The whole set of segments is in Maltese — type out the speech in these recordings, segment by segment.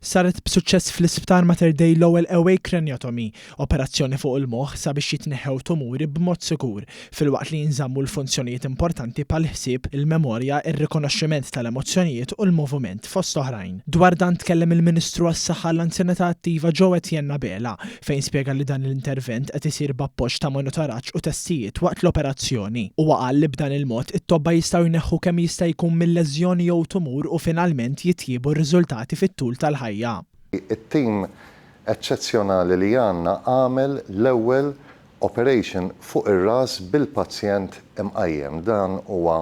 Saret b'suċċess fl-Isptar Mater Dei l-ewwel awake craniotomy, operazzjoni fuq il-moħħ sabiex jitneħħew tumuri b'mod sikur filwaqt li jinżammu l-funzjonijiet importanti bħal ħsieb, il-memorja, ir-rikonoxximent tal-emozzjonijiet u l-moviment fost oħrajn. Dwar dan tkellem il-Ministru għas-Saħħa l-Anzjanità Attiva Joe Etienne Bela fejn spjega li dan l-intervent qed isir b'appoġġ ta' monitoraġġ u testijiet waqt l-operazzjoni u qal li b'dan il-mod it-tobba jistgħu jneħħu kemm jista' jkun mill-leżjoni jew tumur u finalment jitjiebu r-riżultati fit-tul tal-ħajja. It-tim eċċezzjonali li għandna għamel l-ewwel operation fuq ir-ras bil-pazjent imqajjem. Dan huwa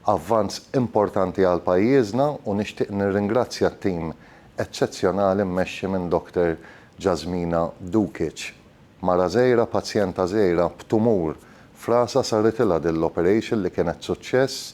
avvanz importanti għal pajjiżna u nixtieq nirringrazzja t-tim eċċezzjonali mmexxi minn Dr. Jasmina Dukic. Mara żgħira, pazjenta żgħira b'tumur f'rasha saret-ilha din l-operation li kienet suċċess,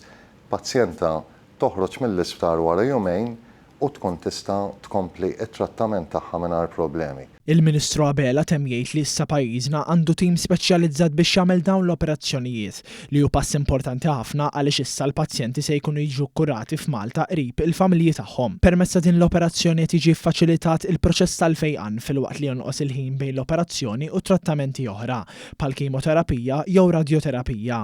pazjenta toħroġ mill-isptar wara jumejn u tkun tista' tkompli t-trattament tagħha mingħajr problemi. Il-Ministru Bela temm jgħid li issa pajjiżna għandu tim speċjalizzat biex jagħmel dawn l-operazzjonijiet li hu pass importanti ħafna għaliex issa l-pazjenti se jkunu jiġu kurati f'Malta qrib il-familji tagħhom. Permezz ta' din l-operazzjoni qed jiġi ffaċilitat il-proċess tal-fejqan filwaqt li jonqos il-ħin bejn l-operazzjoni u trattamenti oħra bħal kemoterapija jew radjoterapija.